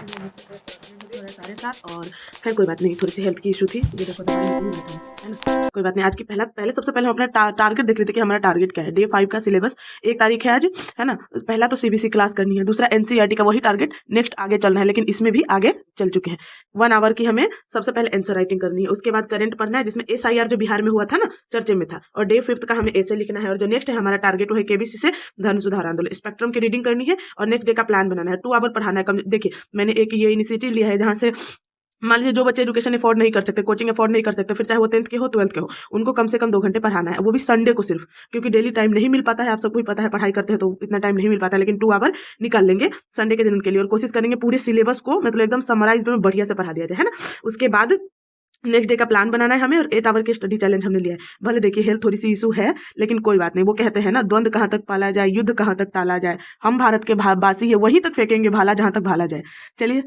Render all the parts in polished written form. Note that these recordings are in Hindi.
साढ़े सात और खैर कोई बात नहीं, थोड़ी सी हेल्थ की इशू थी। ये देखो दवाई नहीं बैठा हूँ, है ना, कोई बात नहीं। आज की पहले सबसे पहले हम अपना टारगेट देख लेते कि हमारा टारगेट क्या है। डे 5 का सिलेबस 1 तारीख है आज, है ना। पहला तो सीबीसी क्लास करनी है, दूसरा एनसीईआरटी का वही टारगेट नेक्स्ट आगे चलना है, लेकिन इसमें भी आगे चल चुके हैं। 1 आवर की हमें सबसे पहले आंसर राइटिंग करनी है, उसके बाद करंट पढ़ना है जिसमें एसआईआर जो बिहार में हुआ था ना, चर्चे में था, और डे 5 का हमें ऐसे लिखना है। और जो नेक्स्ट है हमारा टारगेट वो है केबीसी से धन सुधार आंदोलन स्पेक्ट्रम की रीडिंग करनी है और नेक्स्ट डे का प्लान बनाना है। 2 आवर पढ़ाना है। देखिए मैंने एक ये इनिशिएटिव लिया है जहाँ से मान लीजिए जो बच्चे एजुकेशन अफोर्ड नहीं कर सकते, कोचिंग अफोर्ड नहीं कर सकते, फिर चाहे वो 10th के हो 12th के हो, उनको कम से कम 2 घंटे पढ़ाना है, वो भी संडे को सिर्फ, क्योंकि डेली टाइम नहीं मिल पाता है। आप सबको ही पता है, पढ़ाई करते हैं तो इतना टाइम नहीं मिल पाता है, लेकिन 2 आवर निकाल लेंगे संडे के दिन उनके लिए और कोशिश करेंगे पूरे सिलेबस को मतलब एकदम समराइज में बढ़िया से पढ़ा दिया जाए, है ना। उसके बाद नेक्स्ट डे का प्लान बनाना है हमें और 8 आवर की स्टडी चैलेंज हमने लिया है। भले देखिए हेल्थ थोड़ी सी इशू है, लेकिन कोई बात नहीं। वो कहते हैं ना, द्वंद कहाँ तक पाला जाए, युद्ध कहाँ तक टाला जाए, हम भारत के बासी है वहीं तक फेंकेंगे भाला जहाँ तक भाला जाए। चलिए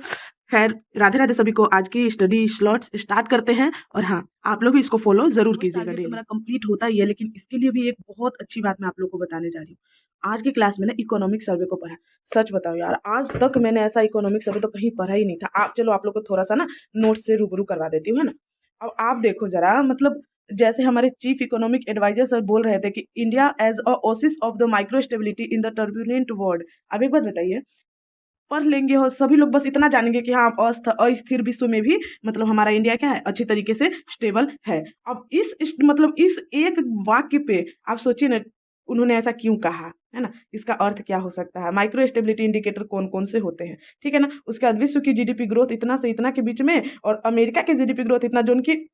खैर, राधे राधे सभी को। आज की स्टडी स्लॉट्स स्टार्ट करते हैं और हाँ, आप लोग भी इसको फॉलो जरूर कीजिएगा। डेली मेरा कंप्लीट होता ही है, लेकिन इसके लिए भी एक बहुत अच्छी बात मैं आप लोग को बताने जा रही हूँ। आज की क्लास में ना इकोनॉमिक सर्वे को पढ़ा। सच बताओ यार, आज तक मैंने ऐसा इकोनॉमिक सर्वे तो कहीं पढ़ा ही नहीं था। आप चलो आप लोग को थोड़ा सा ना नोट्स से रूबरू करवा देती हूँ, है ना। अब आप देखो जरा, मतलब जैसे हमारे चीफ इकोनॉमिक एडवाइजर सर बोल रहे थे कि India as a oasis of the micro stability in the turbulent world. अब एक बात बताइए, पढ़ लेंगे और सभी लोग बस इतना जानेंगे कि हाँ अस्थिर विश्व में भी मतलब हमारा इंडिया क्या है, अच्छी तरीके से स्टेबल है। अब मतलब इस एक वाक्य पे आप सोचिए ना, उन्होंने ऐसा क्यों कहा, है ना। इसका अर्थ क्या हो सकता है, माइक्रो स्टेबिलिटी इंडिकेटर कौन कौन से होते हैं, ठीक है ना। उसके बाद विश्व की जीडीपी ग्रोथ इतना से इतना के बीच में और अमेरिका की जीडीपी ग्रोथ इतना, जो उनकी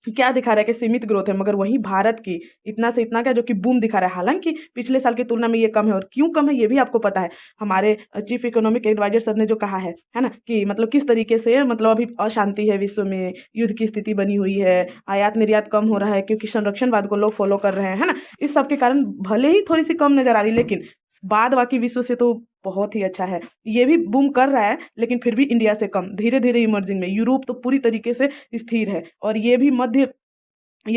क्या दिखा रहा है कि सीमित ग्रोथ है, मगर वहीं भारत की इतना से इतना का जो कि बूम दिखा रहा है। हालांकि पिछले साल की तुलना में ये कम है, और क्यों कम है ये भी आपको पता है। हमारे चीफ इकोनॉमिक एडवाइजर सर ने जो कहा है ना, कि मतलब किस तरीके से मतलब अभी अशांति है विश्व में, युद्ध की स्थिति बनी हुई है, आयात निर्यात कम हो रहा है क्योंकि संरक्षणवाद को लोग फॉलो कर रहे हैं, है ना। इस सब के कारण भले ही थोड़ी सी कम नजर आ रही, लेकिन बाद बाकी विश्व से तो बहुत ही अच्छा है। ये भी बूम कर रहा है, लेकिन फिर भी इंडिया से कम, धीरे धीरे इमर्जिंग में। यूरोप तो पूरी तरीके से स्थिर है, और ये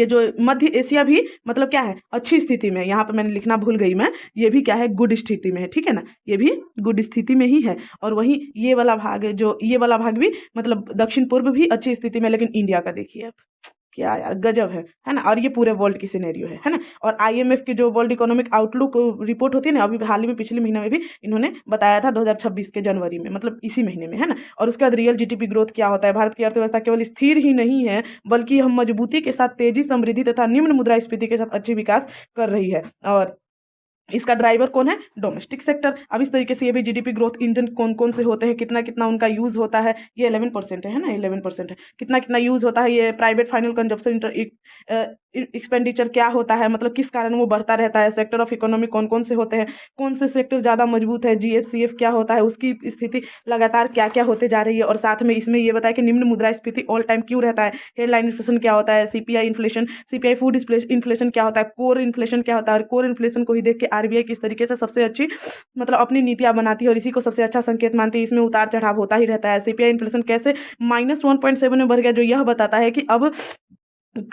जो मध्य एशिया भी मतलब क्या है, अच्छी स्थिति में है। यहाँ पे मैंने लिखना भूल गई मैं, ये भी क्या है, गुड स्थिति में है, ठीक है ना। ये भी गुड स्थिति में ही है। और वहीं ये वाला भाग है, जो ये वाला भाग भी मतलब दक्षिण पूर्व भी अच्छी स्थिति में, लेकिन इंडिया का देखिए अब क्या यार गजब है ना। और ये पूरे वर्ल्ड की सिनेरियो है ना। और आईएमएफ की जो वर्ल्ड इकोनॉमिक आउटलुक रिपोर्ट होती है ना, अभी हाल ही में पिछले महीने में भी इन्होंने बताया था 2026 के जनवरी में, मतलब इसी महीने में, है ना। और उसके बाद रियल जीडीपी ग्रोथ क्या होता है, भारत की अर्थव्यवस्था केवल स्थिर ही नहीं है, बल्कि हम मजबूती के साथ तेजी, समृद्धि तथा निम्न मुद्रास्फीति के साथ अच्छी विकास कर रही है। और इसका ड्राइवर कौन है, डोमेस्टिक सेक्टर। अब इस तरीके से ये भी जीडीपी ग्रोथ इंजन कौन कौन से होते हैं, कितना कितना उनका यूज होता है, ये 11% है ना, 11% है। कितना कितना यूज होता है, ये प्राइवेट फाइनल कंजप्शन एक्सपेंडिचर क्या होता है, मतलब किस कारण वो बढ़ता रहता है। सेक्टर ऑफ इकोनॉमी कौन कौन से होते हैं, कौन से सेक्टर ज़्यादा मजबूत है, जीएफसीएफ क्या होता है, उसकी स्थिति लगातार क्या क्या होते जा रही है। और साथ में इसमें ये बताया कि निम्न मुद्रास्फीति ऑल टाइम क्यों रहता है, हेडलाइन इन्फ्लेशन क्या होता है, CPI inflation, CPI food inflation क्या होता है, कोर इन्फ्लेशन क्या होता है। और कोर इन्फ्लेशन को ही देख के आरबीआई किस तरीके से सबसे अच्छी मतलब अपनी नीतियां बनाती है और इसी को सबसे अच्छा संकेत मानती है। इसमें उतार चढ़ाव होता ही रहता है। सीपीआई इन्फ्लेशन कैसे -1.7 में बढ़ गया, जो यह बताता है कि अब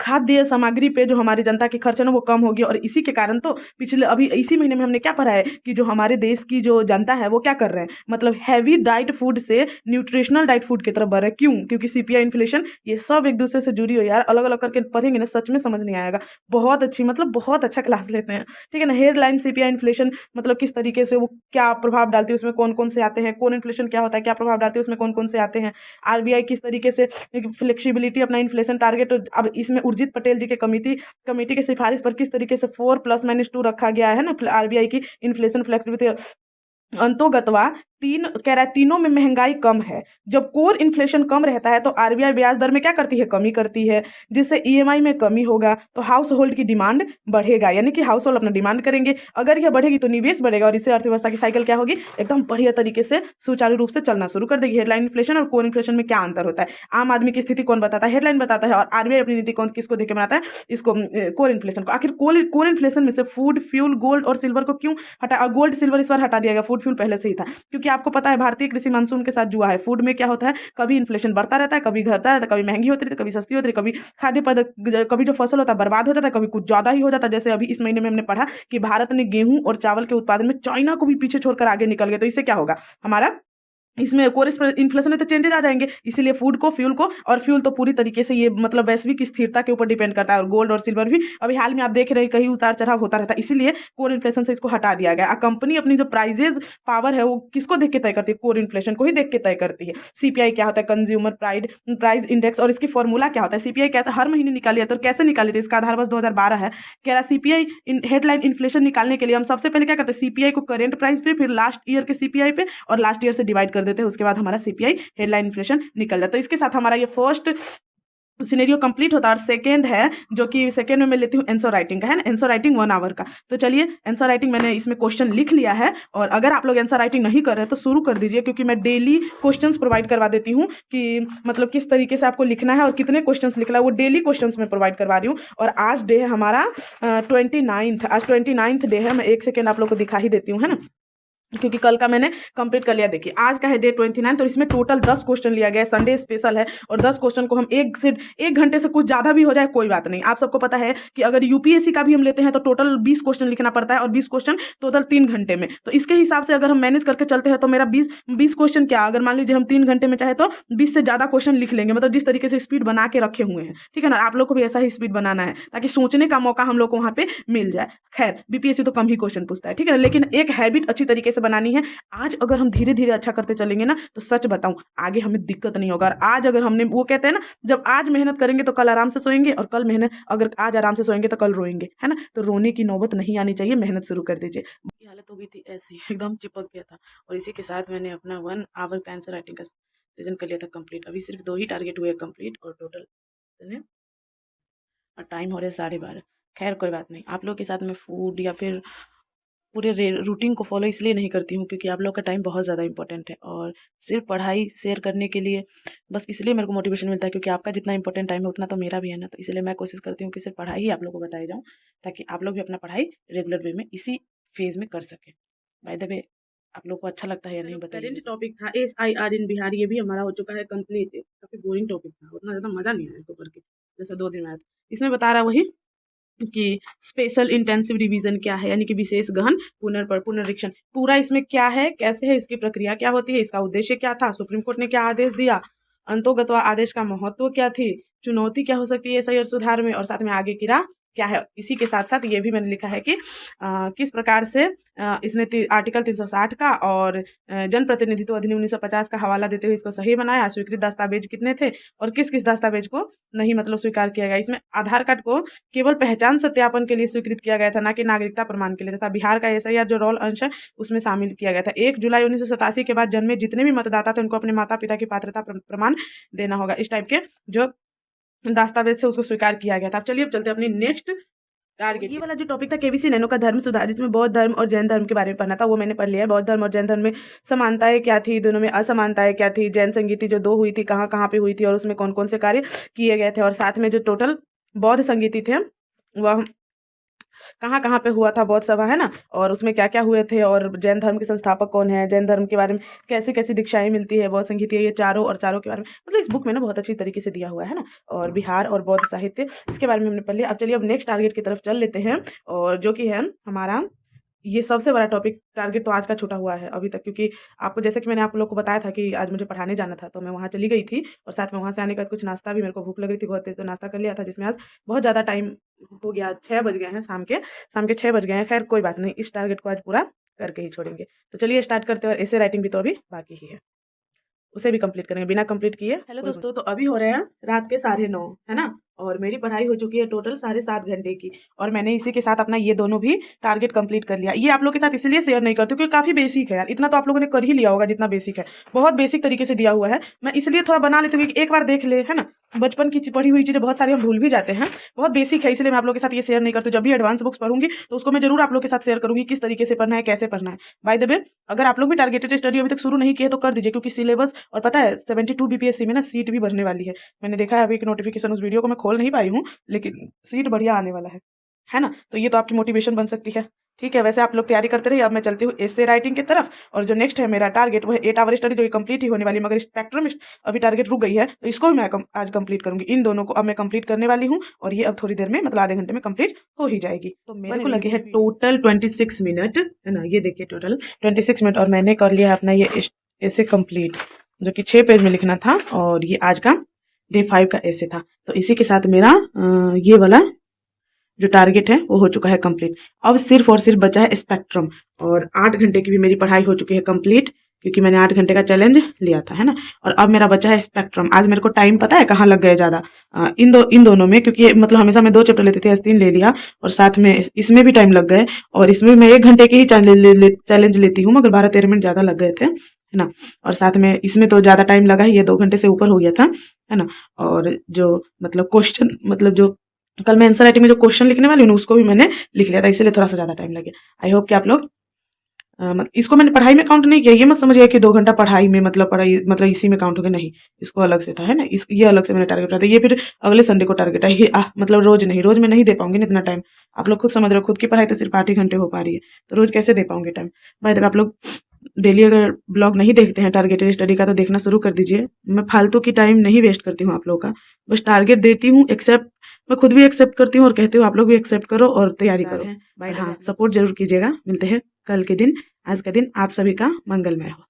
खाद्य सामग्री पे जो हमारी जनता की खर्च है ना वो कम होगी। और इसी के कारण तो पिछले अभी इसी महीने में हमने क्या पढ़ा है कि जो हमारे देश की जो जनता है वो क्या कर रहे हैं, मतलब हैवी डाइट फूड से न्यूट्रिशनल डाइट फूड की तरफ बढ़ रहे हैं। क्यों, क्योंकि सीपीआई इन्फ्लेशन ये सब एक दूसरे से जुड़ी हो यार। अलग अलग करके पढ़ेंगे ना सच में समझ नहीं आएगा। बहुत अच्छी मतलब बहुत अच्छा क्लास लेते हैं, ठीक है ना। हेडलाइन सीपीआई इन्फ्लेशन मतलब किस तरीके से वो क्या प्रभाव डालती है, उसमें कौन कौन से आते हैं, कोर इन्फ्लेशन क्या होता है, क्या प्रभाव डालती है, उसमें कौन कौन से आते हैं। आरबीआई किस तरीके से फ्लेक्सिबिलिटी अपना इन्फ्लेशन टारगेट, अब इसमें उर्जित पटेल जी के कमेटी की सिफारिश पर किस तरीके से 4 + -2 रखा गया है ना आरबीआई की इन्फ्लेशन फ्लेक्सिबिलिटी अंतोगतवा। कह रहा है तीनों में महंगाई कम है। जब कोर इन्फ्लेशन कम रहता है तो आरबीआई ब्याज दर में क्या करती है, कमी करती है, जिससे ईएमआई में कमी होगा तो हाउस होल्ड की डिमांड बढ़ेगा, यानी कि हाउस होल्ड अपना डिमांड करेंगे। अगर यह बढ़ेगी तो निवेश बढ़ेगा और इससे अर्थव्यवस्था की साइकिल क्या होगी, एकदम बढ़िया तरीके से सुचारू रूप से चलना शुरू कर देगी। हेडलाइन इन्फ्लेशन और कोर इन्फ्लेशन में क्या अंतर होता है, आम आदमी की स्थिति कौन बताता है, हेडलाइन बताता है, और आरबीआई अपनी नीति कौन किसको देख के बनाता है, इसको कोर इन्फ्लेशन को। आखिर कोर इन्फ्लेशन में से फूड फ्यूल गोल्ड और सिल्वर को क्यों हटा, गोल्ड सिल्वर इस बार हटा दिया गया, फूड फ्यूल पहले से ही था। क्योंकि आपको पता है भारतीय कृषि मानसून के साथ जुआ है। फूड में क्या होता है, कभी इन्फ्लेशन बढ़ता रहता है, कभी घटता रहता है, कभी महंगी होती रहती है, कभी सस्ती होती है, कभी खाद्य पदार्थ, कभी जो फसल होता है बर्बाद हो जाता है, कभी कुछ ज्यादा ही हो जाता है। जैसे अभी इस महीने में हमने पढ़ा कि भारत ने गेहूं और चावल के उत्पादन में चाइना को भी पीछे छोड़कर आगे निकल गए, तो इससे क्या होगा, हमारा इसमें कोर इन्फ्लेशन में तो चेंजेस आ जाएंगे, इसीलिए फूड को, फ्यूल को, और फ्यूल तो पूरी तरीके से ये मतलब वैश्विक स्थिरता के ऊपर डिपेंड करता है, और गोल्ड और सिल्वर भी अभी हाल में आप देख रहे हैं कहीं उतार चढ़ाव होता रहता है, इसीलिए कोर इन्फ्लेशन से इसको हटा दिया गया। कंपनी अपनी जो प्राइजेज पावर है वो किसको देख के तय करती है? कोर इन्फ्लेशन को ही देख के तय करती है। सीपीआई क्या होता है? कंज्यूमर प्राइस इंडेक्स, और इसकी फॉर्मूला क्या होता है? सीपीआई कैसे हर महीने निकाली जाती है और कैसे निकाली थी? इसका आधार बस 2012 है। कह रहा सीपीआई हेडलाइन इन्फ्लेशन निकालने के लिए हम सबसे पहले क्या करते हैं? सीपीआई को करेंट प्राइस पे, फिर लास्ट ईयर के सीपीआई पे और लास्ट ईयर से डिवाइड कर देते हैं, उसके बाद हमारा सीपीआई हेडलाइन इन्फ्लेशन निकल जाता है। तो इसके साथ हमारा ये फर्स्ट सिनेरियो कंप्लीट होता है। और सेकंड है जो कि सेकंड में मैं लेती हूँ आंसर राइटिंग का, है ना, आंसर राइटिंग 1 आवर का। तो चलिए आंसर राइटिंग मैंने इसमें क्वेश्चन लिख लिया है, और अगर आप लोग आंसर राइटिंग नहीं कर रहे तो शुरू कर दीजिए, क्योंकि मैं डेली क्वेश्चंस प्रोवाइड करवा देती हूँ कि मतलब किस तरीके से आपको लिखना है और कितने क्वेश्चंस लिखना है, वो डेली क्वेश्चंस मैं प्रोवाइड करवा रही हूँ। और आज डे है हमारा 29th, आज 29th डे है। मैं एक सेकेंड आप लोग को दिखा ही देती हूँ, है ना, क्योंकि कल का मैंने कंप्लीट कर लिया। देखिए आज का है डे 29, तो इसमें टोटल 10 क्वेश्चन लिया गया है, संडे स्पेशल है, और 10 क्वेश्चन को हम एक घंटे से कुछ ज़्यादा भी हो जाए कोई बात नहीं। आप सबको पता है कि अगर यूपीएससी का भी हम लेते हैं तो टोटल 20 क्वेश्चन लिखना पड़ता है, और 20 क्वेश्चन टोटल 3 घंटे में। तो इसके हिसाब से अगर हम मैनेज करके चलते हैं तो मेरा 20 क्वेश्चन क्या, अगर मान लीजिए हम 3 घंटे में चाहे तो 20 से ज़्यादा क्वेश्चन लिख लेंगे, मतलब जिस तरीके से स्पीड बना के रखे हुए हैं, ठीक है ना। आप लोग को भी ऐसा ही स्पीड बनाना है ताकि सोचने का मौका हम लोग को वहाँ पे मिल जाए। खैर बीपीएससी तो कम ही क्वेश्चन पूछता है, ठीक है ना, लेकिन एक हैबिट अच्छी तरीके से बनानी है। आज अगर हम धीरे धीरे अच्छा करते चलेंगे ना, तो सच बताऊं आगे हमें दिक्कत नहीं होगा। और आज अगर हमने, वो कहते हैं ना, जब आज मेहनत करेंगे तो कल आराम से सोएंगे, और कल मेहनत, अगर आज आराम से सोएंगे तो कल रोएंगे, है ना। तो रोने की नौबत नहीं आनी चाहिए, मेहनत शुरू कर दीजिए। की हालत हो गई थी ऐसी, एकदम चिपक गया था। और इसी के साथ मैंने अपना 1 आवर का आंसर राइटिंग का सेशन कर लिया था कंप्लीट। अभी सिर्फ 2 ही टारगेट हुए कंप्लीट, और टोटल टाइम हो रहा है 12:30। खैर कोई बात नहीं, आप लोग के साथ में फूड या फिर पूरे रूटीन को फॉलो इसलिए नहीं करती हूँ क्योंकि आप लोग का टाइम बहुत ज़्यादा इंपॉर्टेंट है, और सिर्फ पढ़ाई शेयर करने के लिए बस इसलिए मेरे को मोटिवेशन मिलता है, क्योंकि आपका जितना इंपॉर्टेंट टाइम है उतना तो मेरा भी है ना। तो इसलिए मैं कोशिश करती हूँ कि सिर्फ पढ़ाई ही आप लोग को बताई जाऊँ, ताकि आप लोग भी अपना पढ़ाई रेगुलर वे में इसी फेज़ में कर सकें। बाय द वे आप लोग को अच्छा लगता है या नहीं बताइए। करेंट टॉपिक था SIR इन बिहार, ये भी हमारा हो चुका है कंप्लीट। काफ़ी बोरिंग टॉपिक था, उतना ज़्यादा मज़ा नहीं आया इसको करके, जैसा 2 दिन में आया था। इसमें बता रहा वही कि स्पेशल इंटेंसिव रिवीजन क्या है, यानी कि विशेष गहन पुनरीक्षण। पूरा इसमें क्या है, कैसे है, इसकी प्रक्रिया क्या होती है, इसका उद्देश्य क्या था, सुप्रीम कोर्ट ने क्या आदेश दिया, अंतोगत्वा आदेश का महत्व क्या थी, चुनौती क्या हो सकती है SIR सुधार में, और साथ में आगे की राह क्या है। इसी के साथ साथ ये भी मैंने लिखा है कि किस प्रकार से इसने आर्टिकल 360 का और जन प्रतिनिधित्व अधिनियम 1950 का हवाला देते हुए इसको सही बनाया। स्वीकृत दस्तावेज कितने थे और किस किस दस्तावेज को नहीं मतलब स्वीकार किया गया। इसमें आधार कार्ड को केवल पहचान सत्यापन के लिए स्वीकृत किया गया था, ना कि नागरिकता प्रमाण के लिए तथा बिहार का SIR जो रोल अंश है उसमें शामिल किया गया था। 1 जुलाई 1987 के बाद जन्मे जितने भी मतदाता थे उनको अपने माता पिता की पात्रता प्रमाण देना होगा। इस टाइप के जो दस्तावेज से उसको स्वीकार किया गया था। अब चलिए अब चलते हैं अपनी नेक्स्ट टारगेट। ये वाला जो टॉपिक था केबीसी नैनो का धर्म सुधार, जिसमें बौद्ध धर्म और जैन धर्म के बारे में पढ़ना था, वो मैंने पढ़ लिया है। बौद्ध धर्म और जैन धर्म में समानताएं क्या थी, दोनों में असमानताएं क्या थी, जैन संगीति जो 2 हुई थी कहाँ कहाँ पे हुई थी और उसमें कौन कौन से कार्य किए गए थे, और साथ में जो टोटल बौद्ध संगीति थे वह कहाँ कहाँ पे हुआ था, बौद्ध सभा है ना, और उसमें क्या क्या हुए थे, और जैन धर्म के संस्थापक कौन है, जैन धर्म के बारे में कैसी कैसी दीक्षाएं मिलती है, बौद्ध संगीत, ये चारों और चारों के बारे में मतलब इस बुक में ना बहुत अच्छी तरीके से दिया हुआ है ना। और बिहार और बौद्ध साहित्य इसके बारे में हमने पढ़ लिया। अब चलिए अब नेक्स्ट टारगेट की तरफ चल लेते हैं, और जो कि है हमारा ये सबसे बड़ा टॉपिक। टारगेट तो आज का छोटा हुआ है अभी तक, क्योंकि आपको जैसे कि मैंने आप लोग को बताया था कि आज मुझे पढ़ाने जाना था, तो मैं वहाँ चली गई थी, और साथ में वहाँ से आने के बाद कुछ नाश्ता भी, मेरे को भूख लग रही थी बहुत तेज, तो नाश्ता कर लिया था, जिसमें आज बहुत ज़्यादा टाइम हो गया, 6 बज गए हैं, शाम के 6 बज गए हैं। खैर कोई बात नहीं, इस टारगेट को आज पूरा करके ही छोड़ेंगे। तो चलिए स्टार्ट करते हैं, और ऐसे राइटिंग भी तो अभी बाकी ही है, उसे भी कंप्लीट करेंगे बिना कंप्लीट किए। हेलो दोस्तों, तो अभी हो रहे हैं रात के 9:30, है ना, और मेरी पढ़ाई हो चुकी है टोटल 7.5 घंटे की, और मैंने इसी के साथ अपना ये दोनों भी टारगेट कंप्लीट कर लिया। ये आप लोग के साथ इसलिए शेयर नहीं करती क्योंकि काफ़ी बेसिक है यार, इतना तो आप लोगों ने कर ही लिया होगा जितना बेसिक है, बहुत बेसिक तरीके से दिया हुआ है। मैं इसलिए थोड़ा बना लेती हूँ कि एक बार देख ले, है ना, बचपन की पढ़ी हुई चीज़ें बहुत सारी हम भूल भी जाते हैं, बहुत बेसिक है, इसलिए मैं आप लोग के साथ ये शेयर नहीं करती। जब भी एडवांस बुक्स पढ़ूंगी तो उसको मैं जरूर आप लोग के साथ शेयर करूंगी, किस तरीके से पढ़ना है, कैसे पढ़ना है। बाय द वे अगर आप लोग भी टारगेटेड स्टडी अभी तक शुरू नहीं किए तो कर दीजिए, क्योंकि सिलेबस, और पता है 72 BPSC में ना सीट भी भरने वाली है। मैंने देखा है अभी एक नोटिफिकेशन, उस वीडियो को मैं खोल नहीं पाई हूँ, लेकिन सीट बढ़िया आने वाला है ना, तो ये तो आपकी मोटिवेशन बन सकती है। ठीक है, वैसे आप लोग तैयारी करते रहिए। अब मैं चलती हूँ एसे राइटिंग की तरफ, और जो नेक्स्ट है मेरा टारगेट वो है 8 आवर स्टडी, जो कंप्लीट ही होने वाली, मगर स्पेक्ट्रम अभी टारगेट रुक गई है, तो इसको भी मैं आज कंप्लीट करूंगी। इन दोनों को अब मैं कंप्लीट करने वाली हूँ, और ये अब थोड़ी देर में, मतलब आधे घंटे में कंप्लीट हो ही जाएगी। तो मेरे को लगे है टोटल 26 मिनट, है ना, ये देखिए टोटल 26 मिनट, और मैंने कर लिया है अपना ये ऐसे कंप्लीट, जो कि 6 पेज में लिखना था, और ये आज का डे 5 का ऐसे था। तो इसी के साथ मेरा ये वाला जो टारगेट है वो हो चुका है कंप्लीट। अब सिर्फ और सिर्फ बचा है स्पेक्ट्रम, और 8 घंटे की भी मेरी पढ़ाई हो चुकी है कंप्लीट, क्योंकि मैंने 8 घंटे का चैलेंज लिया था, है ना। और अब मेरा बचा है स्पेक्ट्रम। आज मेरे को टाइम पता है कहाँ लग गए ज़्यादा, इन दोनों में, क्योंकि मतलब हमेशा मैं 2 चैप्टर लेती थी, आज 3 ले लिया, और साथ में इसमें भी टाइम लग गए, और इसमें मैं 1 घंटे के ही चैलेंज लेती हूँ, मगर 12-13 मिनट ज़्यादा लग गए थे, है ना। और साथ में इसमें तो ज़्यादा टाइम लगा ही, ये 2 घंटे से ऊपर हो गया था, है ना। और जो मतलब क्वेश्चन, मतलब जो कल मैं आंसर राइटिंग में जो क्वेश्चन लिखने वाली हूँ उसको भी मैंने लिख लिया था, इसलिए थोड़ा सा ज़्यादा टाइम लगे। आई होप कि आप लोग इसको मैंने पढ़ाई में काउंट नहीं किया, ये मत समझिए कि 2 घंटा पढ़ाई में मतलब पढ़ाई मतलब इसी में काउंट हो गया, नहीं, इसको अलग से था, है ना। ये अलग से मैंने टारगेट रखा था, ये फिर अगले संडे को टारगेट है, ये मतलब रोज नहीं, रोज मैं नहीं दे पाऊंगी ना इतना टाइम। आप लोग खुद समझ रहे हो, खुद की पढ़ाई तो सिर्फ 8 ही घंटे हो पा रही है, तो रोज कैसे दे पाऊंगी टाइम। भाई आप लोग डेली अगर ब्लॉग नहीं देखते हैं टारगेटेड स्टडी का, तो देखना शुरू कर दीजिए। मैं फालतू की टाइम नहीं वेस्ट करती हूँ आप लोगों का, बस टारगेट देती हूँ, एक्सेप्ट मैं खुद भी एक्सेप्ट करती हूँ और कहती हूँ आप लोग भी एक्सेप्ट करो और तैयारी करो। हाँ, सपोर्ट जरूर कीजिएगा। मिलते हैं कल के दिन। आज का दिन आप सभी का मंगलमय हो।